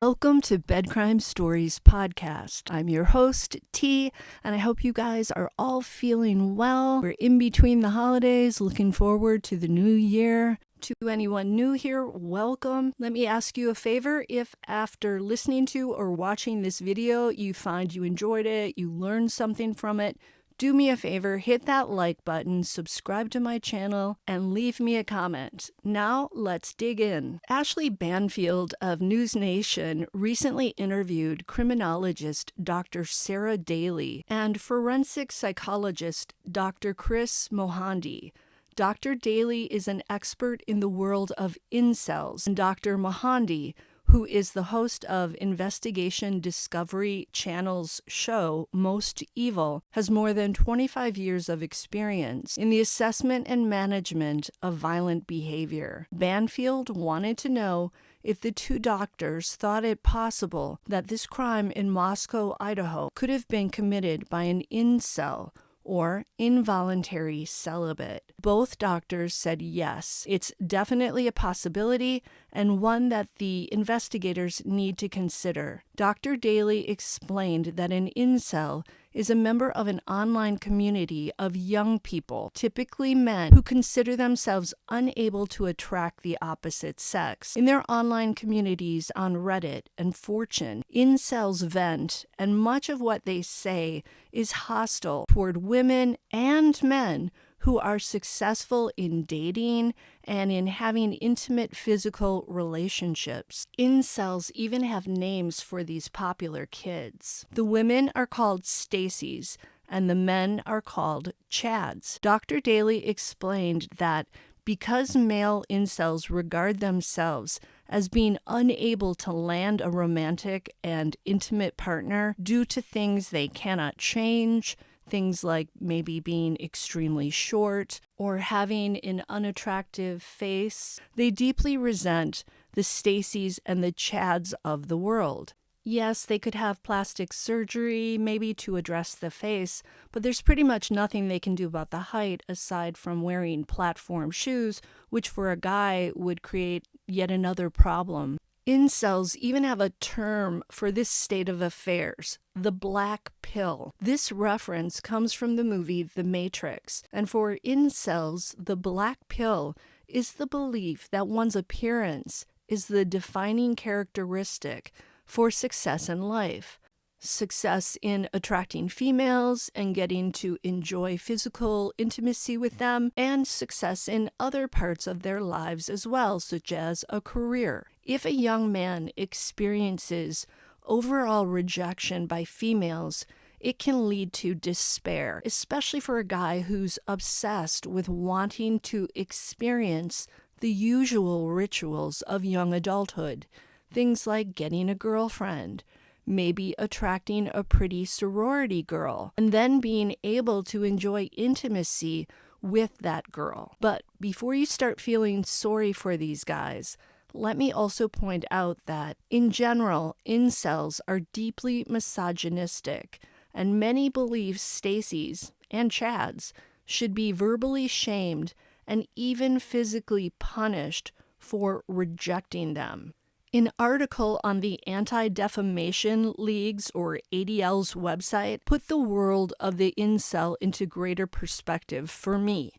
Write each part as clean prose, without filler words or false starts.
Welcome to Bed Crime Stories podcast. I'm your host, T, and I hope you guys are all feeling well. We're in between the holidays, looking forward to the new year. To anyone new here, welcome. Let me ask you a favor. If after listening to or watching this video, you find you enjoyed it, you learned something from it, do me a favor, hit that like button, subscribe to my channel, and leave me a comment. Now, let's dig in. Ashleigh Banfield of NewsNation recently interviewed criminologist Dr. Sarah Daly and forensic psychologist Dr. Chris Mohandi. Dr. Daly is an expert in the world of incels, and Dr. Mohandi, who is the host of Investigation Discovery Channel's show, Most Evil, has more than 25 years of experience in the assessment and management of violent behavior. Banfield wanted to know if the two doctors thought it possible that this crime in Moscow, Idaho, could have been committed by an incel, or involuntary celibate. Both doctors said yes, it's definitely a possibility and one that the investigators need to consider. Dr. Daly explained that an incel is a member of an online community of young people, typically men, who consider themselves unable to attract the opposite sex. In their online communities on Reddit and 4chan, incels vent, and much of what they say is hostile toward women and men who are successful in dating and in having intimate physical relationships. Incels even have names for these popular kids. The women are called Stacies, and the men are called Chads. Dr. Daly explained that because male incels regard themselves as being unable to land a romantic and intimate partner due to things they cannot change, things like maybe being extremely short or having an unattractive face, they deeply resent the Stacies and the Chads of the world. Yes, they could have plastic surgery, maybe to address the face, but there's pretty much nothing they can do about the height aside from wearing platform shoes, which for a guy would create yet another problem. Incels even have a term for this state of affairs, the black pill. This reference comes from the movie The Matrix, and for incels, the black pill is the belief that one's appearance is the defining characteristic for success in life. Success in attracting females and getting to enjoy physical intimacy with them, and success in other parts of their lives as well, such as a career. If a young man experiences overall rejection by females, it can lead to despair, especially for a guy who's obsessed with wanting to experience the usual rituals of young adulthood. Things like getting a girlfriend, maybe attracting a pretty sorority girl, and then being able to enjoy intimacy with that girl. But before you start feeling sorry for these guys, let me also point out that, in general, incels are deeply misogynistic, and many believe Stacies and Chads should be verbally shamed and even physically punished for rejecting them. An article on the Anti-Defamation League's or ADL's website put the world of the incel into greater perspective for me.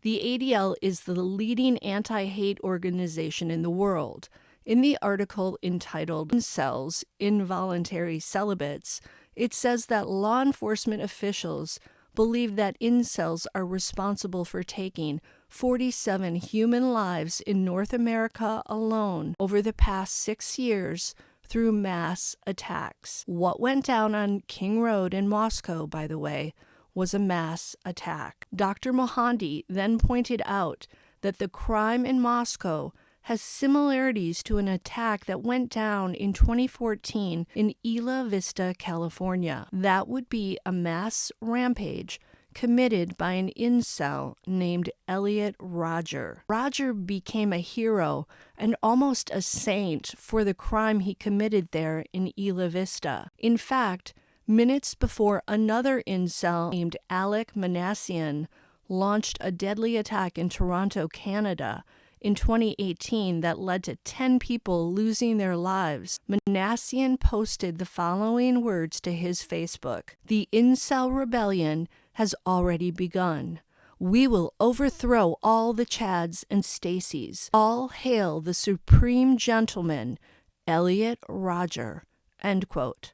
The ADL is the leading anti-hate organization in the world. In the article entitled INCELS, Involuntary Celibates, it says that law enforcement officials believe that incels are responsible for taking 47 human lives in North America alone over the past 6 years through mass attacks. What went down on King Road in Moscow, by the way, was a mass attack. Dr. Mohandi then pointed out that the crime in Moscow has similarities to an attack that went down in 2014 in Isla Vista, California. That would be a mass rampage committed by an incel named Elliot Rodger. Rodger became a hero and almost a saint for the crime he committed there in Isla Vista. In fact, minutes before another incel named Alec Manassian launched a deadly attack in Toronto, Canada, in 2018 that led to 10 people losing their lives, Manassian posted the following words to his Facebook: "The incel rebellion has already begun. We will overthrow all the Chads and Stacys. All hail the supreme gentleman, Elliot Rodger." End quote.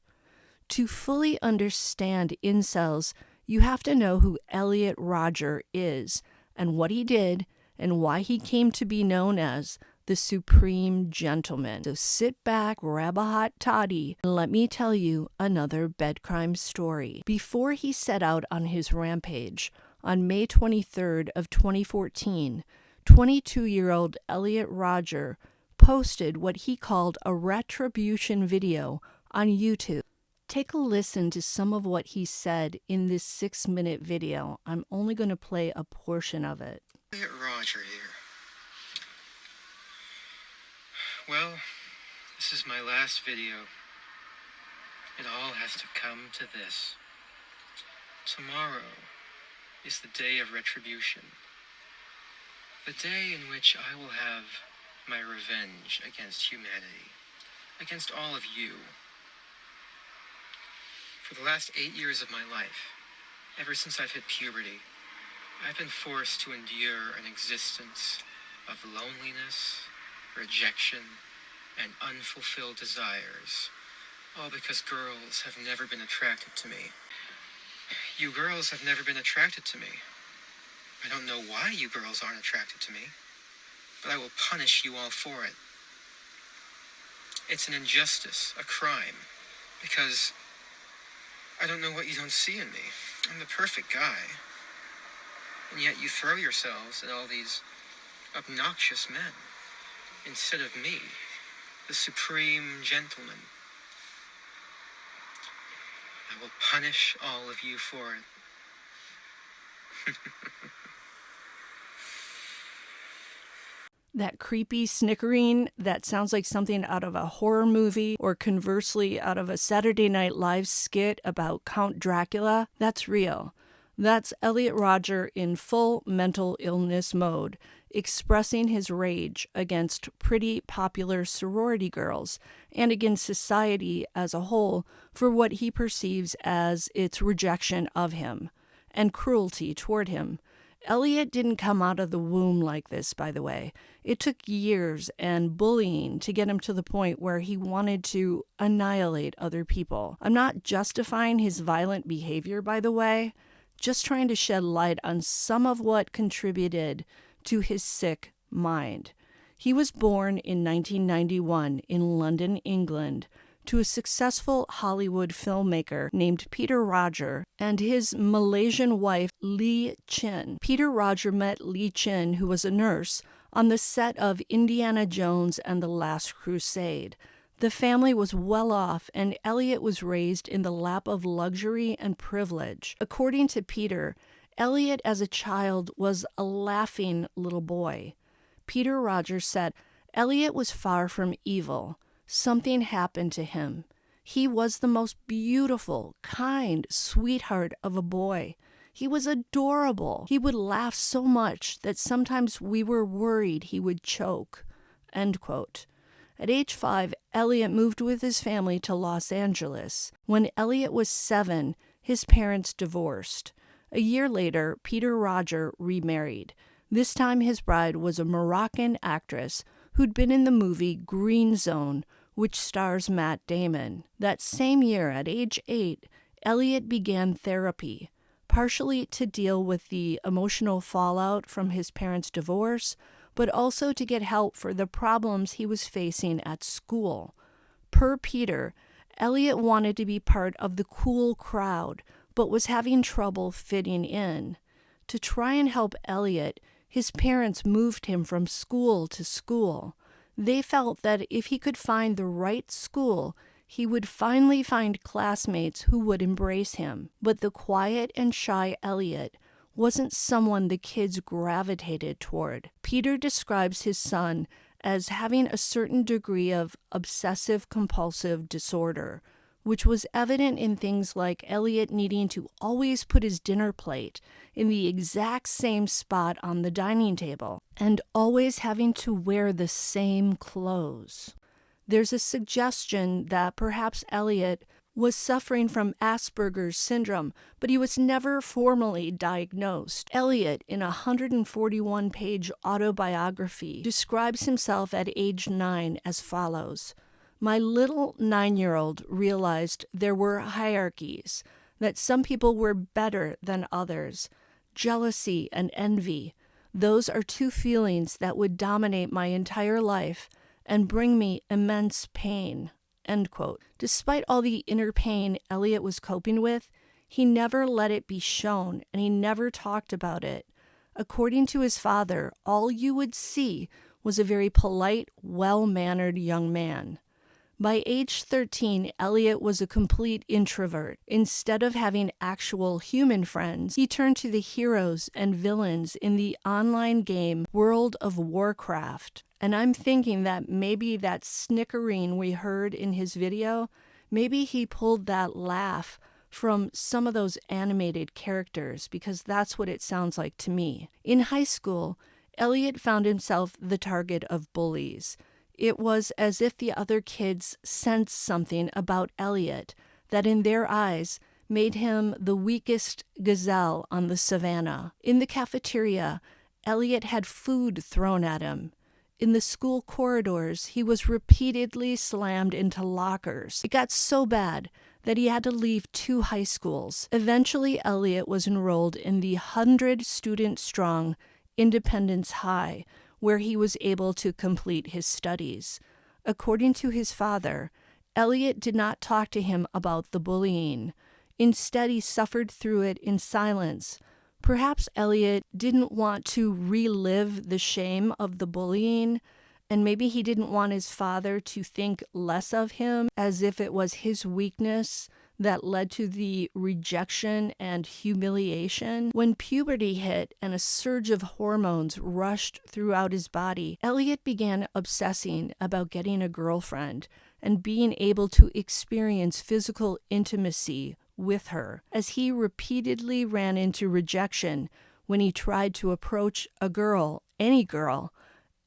To fully understand incels, you have to know who Elliot Rodger is and what he did and why he came to be known as the Supreme Gentleman. So sit back, grab a hot toddy, and let me tell you another bedcrime story. Before he set out on his rampage, on May 23rd of 2014, 22-year-old Elliot Rodger posted what he called a retribution video on YouTube. Take a listen to some of what he said in this 6-minute video. I'm only going to play a portion of it. Elliot Rodger here. Well, this is my last video. It all has to come to this. Tomorrow is the day of retribution. The day in which I will have my revenge against humanity, against all of you. For the last 8 years of my life, ever since I've hit puberty, I've been forced to endure an existence of loneliness, rejection, and unfulfilled desires, all because girls have never been attracted to me. You girls have never been attracted to me. I don't know why you girls aren't attracted to me, but I will punish you all for it. It's an injustice, a crime, because I don't know what you don't see in me. I'm the perfect guy. And yet you throw yourselves at all these obnoxious men instead of me, the supreme gentleman. I will punish all of you for it. That creepy snickering that sounds like something out of a horror movie or conversely out of a Saturday Night Live skit about Count Dracula, that's real. That's Elliot Rodger in full mental illness mode, expressing his rage against pretty popular sorority girls and against society as a whole for what he perceives as its rejection of him and cruelty toward him. Elliot didn't come out of the womb like this, by the way. It took years and bullying to get him to the point where he wanted to annihilate other people. I'm not justifying his violent behavior, by the way, just trying to shed light on some of what contributed to his sick mind. He was born in 1991 in London, England, to a successful Hollywood filmmaker named Peter Rodger and his Malaysian wife, Lee Chin. Peter Rodger met Lee Chin, who was a nurse, on the set of Indiana Jones and the Last Crusade. The family was well off, and Elliot was raised in the lap of luxury and privilege. According to Peter, Elliot as a child was a laughing little boy. Peter Rodger said, Elliot was far from evil. Something happened to him. He was the most beautiful, kind sweetheart of a boy. He was adorable. He would laugh so much that sometimes we were worried he would choke. End quote. At age 5, Elliot moved with his family to Los Angeles. When Elliot was 7, his parents divorced. A year later, Peter Rodger remarried. This time his bride was a Moroccan actress who'd been in the movie Green Zone, which stars Matt Damon. That same year, at age 8, Elliot began therapy, partially to deal with the emotional fallout from his parents' divorce, but also to get help for the problems he was facing at school. Per Peter, Elliot wanted to be part of the cool crowd, but was having trouble fitting in. To try and help Elliot, his parents moved him from school to school. They felt that if he could find the right school, he would finally find classmates who would embrace him. But the quiet and shy Elliot wasn't someone the kids gravitated toward. Peter describes his son as having a certain degree of obsessive-compulsive disorder, which was evident in things like Elliot needing to always put his dinner plate in the exact same spot on the dining table and always having to wear the same clothes. There's a suggestion that perhaps Elliot was suffering from Asperger's syndrome, but he was never formally diagnosed. Elliot, in a 141-page autobiography, describes himself at age 9 as follows. My little 9-year-old realized there were hierarchies, that some people were better than others. Jealousy and envy, those are two feelings that would dominate my entire life and bring me immense pain. End quote. Despite all the inner pain Elliot was coping with, he never let it be shown and he never talked about it. According to his father, all you would see was a very polite, well-mannered young man. By age 13, Elliot was a complete introvert. Instead of having actual human friends, he turned to the heroes and villains in the online game World of Warcraft. And I'm thinking that maybe that snickering we heard in his video, maybe he pulled that laugh from some of those animated characters, because that's what it sounds like to me. In high school, Elliot found himself the target of bullies. It was as if the other kids sensed something about Elliot that in their eyes made him the weakest gazelle on the savannah. In the cafeteria, Elliot had food thrown at him. In the school corridors, he was repeatedly slammed into lockers. It got so bad that he had to leave 2 high schools. Eventually, Elliot was enrolled in the 100-student-strong Independence High, where he was able to complete his studies. According to his father, Elliot did not talk to him about the bullying. Instead, he suffered through it in silence. Perhaps Elliot didn't want to relive the shame of the bullying, and maybe he didn't want his father to think less of him, as if it was his weakness that led to the rejection and humiliation. When puberty hit and a surge of hormones rushed throughout his body, Elliot began obsessing about getting a girlfriend and being able to experience physical intimacy with her, as he repeatedly ran into rejection when he tried to approach a girl, any girl.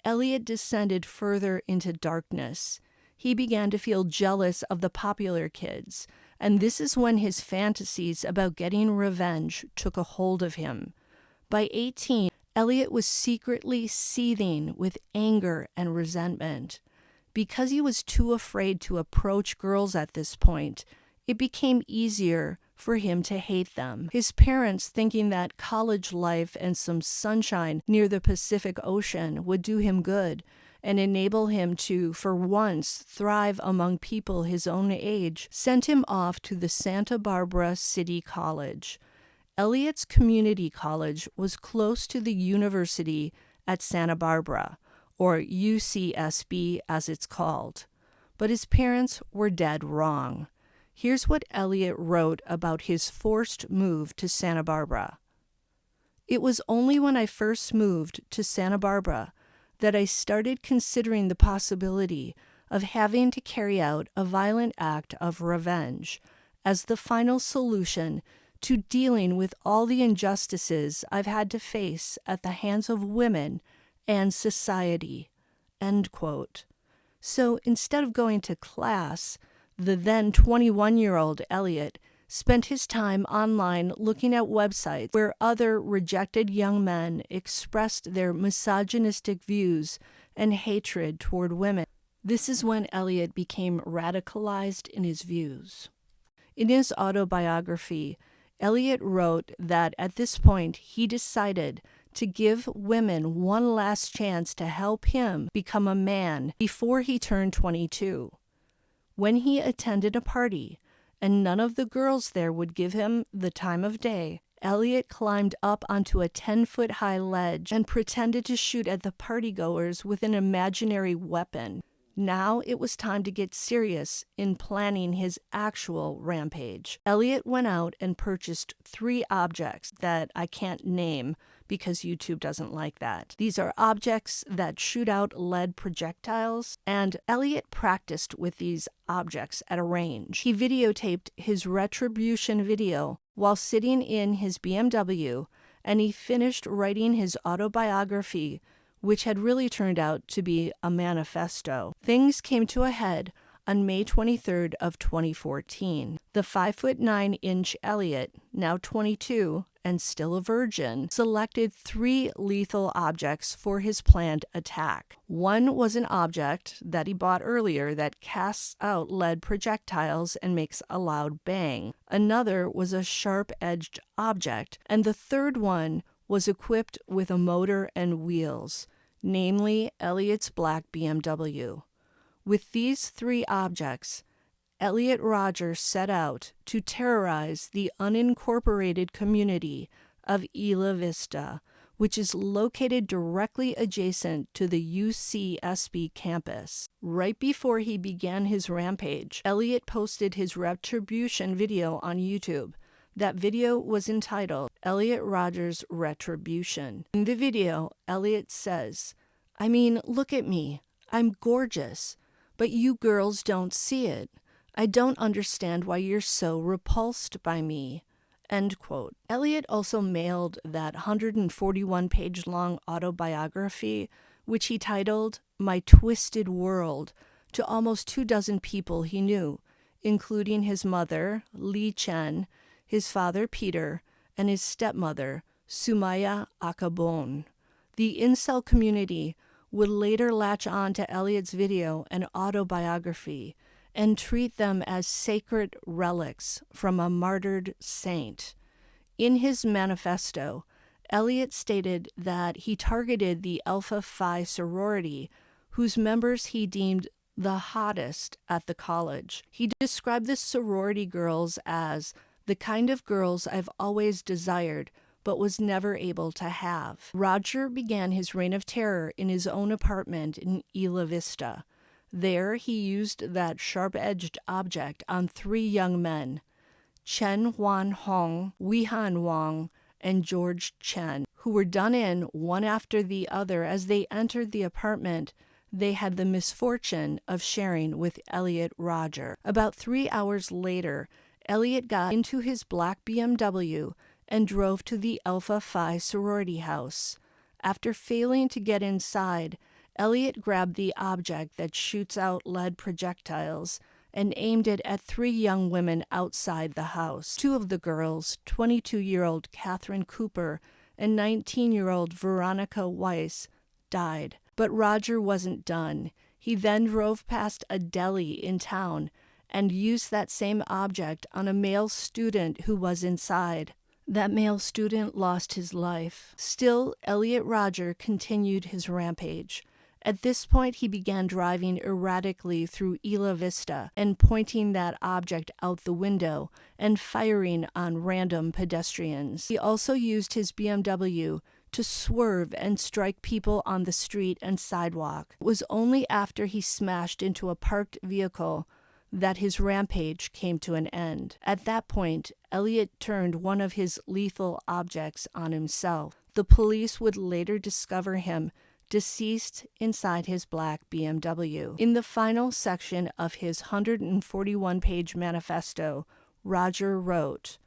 Elliot descended further into darkness. He began to feel jealous of the popular kids, and this is when his fantasies about getting revenge took a hold of him. By 18, Elliot was secretly seething with anger and resentment. Because he was too afraid to approach girls at this point, it became easier for him to hate them. His parents, thinking that college life and some sunshine near the Pacific Ocean would do him good and enable him to, for once, thrive among people his own age, sent him off to the Santa Barbara City College. Elliot's community college was close to the University at Santa Barbara, or UCSB as it's called. But his parents were dead wrong. Here's what Elliot wrote about his forced move to Santa Barbara. It was only when I first moved to Santa Barbara that I started considering the possibility of having to carry out a violent act of revenge as the final solution to dealing with all the injustices I've had to face at the hands of women and society. End quote. So instead of going to class, the then 21-year-old Elliot spent his time online looking at websites where other rejected young men expressed their misogynistic views and hatred toward women. This is when Elliot became radicalized in his views. In his autobiography, Elliot wrote that at this point he decided to give women one last chance to help him become a man before he turned 22. When he attended a party, and none of the girls there would give him the time of day, Elliot climbed up onto a 10-foot-high ledge and pretended to shoot at the partygoers with an imaginary weapon. Now it was time to get serious in planning his actual rampage. Elliot went out and purchased 3 objects that I can't name because YouTube doesn't like that. These are objects that shoot out lead projectiles, and Elliot practiced with these objects at a range. He videotaped his retribution video while sitting in his BMW, and he finished writing his autobiography, which had really turned out to be a manifesto. Things came to a head on May 23rd of 2014. The 5'9" Elliot, now 22 and still a virgin, selected 3 lethal objects for his planned attack. One was an object that he bought earlier that casts out lead projectiles and makes a loud bang. Another was a sharp-edged object, and the third one was equipped with a motor and wheels, namely Elliot's black BMW. With these 3 objects, Elliot Rodger set out to terrorize the unincorporated community of Isla Vista, which is located directly adjacent to the UCSB campus. Right before he began his rampage, Elliot posted his retribution video on YouTube. That video was entitled Elliot Rodger's Retribution. In the video, Elliot says, "I mean, look at me. I'm gorgeous, but you girls don't see it. I don't understand why you're so repulsed by me." End quote. Elliot also mailed that 141-page-long autobiography, which he titled My Twisted World, to almost 24 people he knew, including his mother, Lee Chen, his father, Peter, and his stepmother, Sumaya Akabon. The incel community would later latch on to Elliot's video and autobiography and treat them as sacred relics from a martyred saint. In his manifesto, Elliot stated that he targeted the Alpha Phi sorority, whose members he deemed the hottest at the college. He described the sorority girls as the kind of girls I've always desired, but was never able to have. Rodger began his reign of terror in his own apartment in Isla Vista. There, he used that sharp-edged object on 3 young men, Chen Huan Hong, Weihan Wang, and George Chen, who were done in one after the other as they entered the apartment they had the misfortune of sharing with Elliot Rodger. About 3 hours later, Elliot got into his black BMW and drove to the Alpha Phi sorority house. After failing to get inside, Elliot grabbed the object that shoots out lead projectiles and aimed it at 3 young women outside the house. 2 of the girls, 22-year-old Catherine Cooper and 19-year-old Veronica Weiss, died. But Rodger wasn't done. He then drove past a deli in town and used that same object on a male student who was inside. That male student lost his life. Still, Elliot Rodger continued his rampage. At this point, he began driving erratically through Isla Vista and pointing that object out the window and firing on random pedestrians. He also used his BMW to swerve and strike people on the street and sidewalk. It was only after he smashed into a parked vehicle that his rampage came to an end. At that point, Elliot turned one of his lethal objects on himself. The police would later discover him deceased inside his black BMW. In the final section of his 141-page manifesto, Rodger wrote,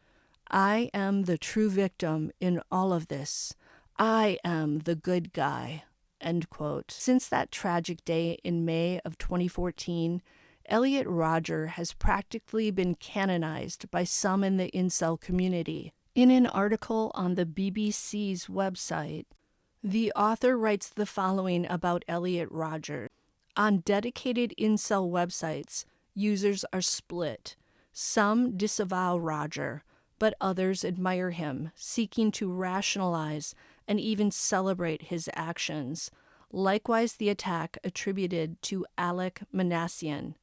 "I am the true victim in all of this. I am the good guy." End quote. Since that tragic day in May of 2014, Elliot Rodger has practically been canonized by some in the incel community. In an article on the BBC's website, the author writes the following about Elliot Rodger. On dedicated incel websites, users are split. Some disavow Rodger, but others admire him, seeking to rationalize and even celebrate his actions. Likewise, the attack attributed to Alec Manassian.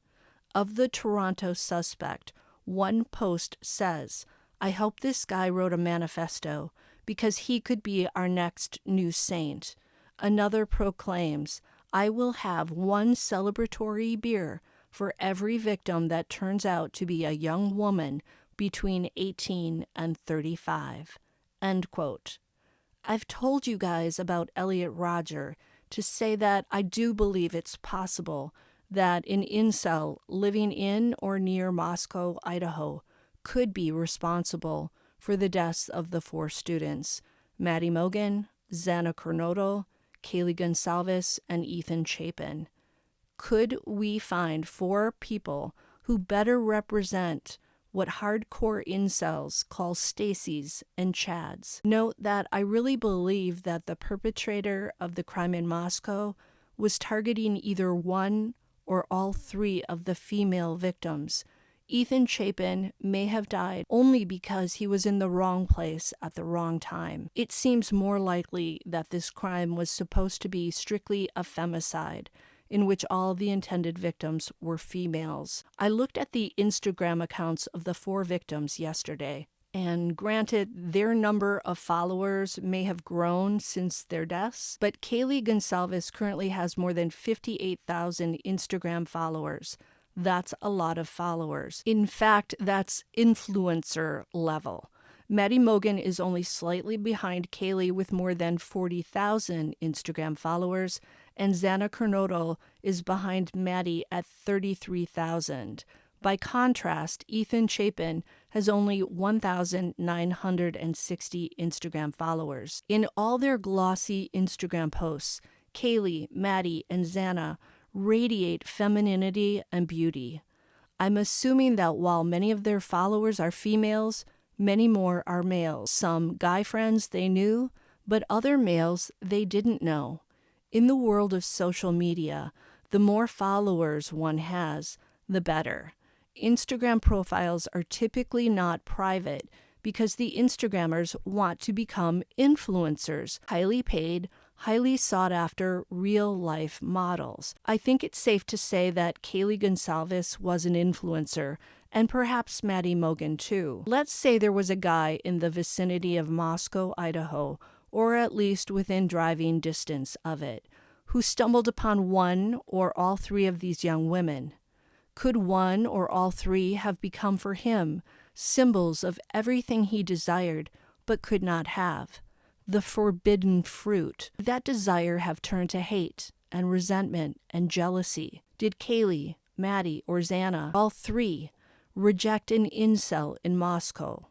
Of the Toronto suspect, one post says, "I hope this guy wrote a manifesto because he could be our next new saint." Another proclaims, "I will have one celebratory beer for every victim that turns out to be a young woman between 18 and 35. End quote. I've told you guys about Elliot Rodger to say that I do believe it's possible that an incel living in or near Moscow, Idaho, could be responsible for the deaths of the 4 students, Maddie Mogen, Xana Kernodle, Kaylee Gonsalves, and Ethan Chapin. Could we find 4 people who better represent what hardcore incels call Stacy's and Chad's? Note that I really believe that the perpetrator of the crime in Moscow was targeting either one or all 3 of the female victims. Ethan Chapin may have died only because he was in the wrong place at the wrong time. It seems more likely that this crime was supposed to be strictly a femicide, in which all the intended victims were females. I looked at the Instagram accounts of the 4 victims yesterday, and granted, their number of followers may have grown since their deaths, but Kaylee Gonsalves currently has more than 58,000 Instagram followers. That's a lot of followers. In fact, that's influencer level. Maddie Mogen is only slightly behind Kaylee with more than 40,000 Instagram followers, and Xana Kernodle is behind Maddie at 33,000. By contrast, Ethan Chapin has only 1,960 Instagram followers. In all their glossy Instagram posts, Kaylee, Maddie, and Xana radiate femininity and beauty. I'm assuming that while many of their followers are females, many more are males. Some guy friends they knew, but other males they didn't know. In the world of social media, the more followers one has, the better. Instagram profiles are typically not private because the Instagrammers want to become influencers, highly paid, highly sought-after real-life models. I think it's safe to say that Kaylee Gonsalves was an influencer, and perhaps Maddie Mogen too. Let's say there was a guy in the vicinity of Moscow, Idaho, or at least within driving distance of it, who stumbled upon one or all 3 of these young women. Could one or all 3 have become for him symbols of everything he desired but could not have? The forbidden fruit. Did that desire have turned to hate and resentment and jealousy? Did Kaylee, Maddie, or Xana, all 3, reject an incel in Moscow?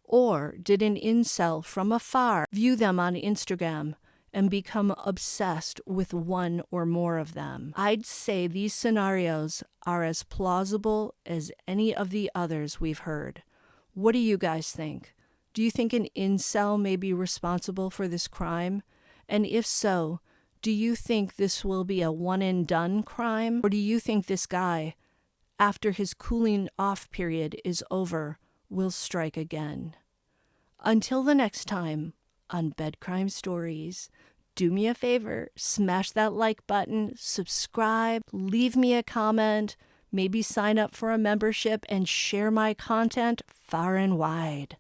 Or did an incel from afar view them on Instagram and become obsessed with one or more of them? I'd say these scenarios are as plausible as any of the others we've heard. What do you guys think? Do you think an incel may be responsible for this crime? And if so, do you think this will be a one-and-done crime? Or do you think this guy, after his cooling off period is over, will strike again? Until the next time on Bed Crime Stories, do me a favor, smash that like button, subscribe, leave me a comment, maybe sign up for a membership and share my content far and wide.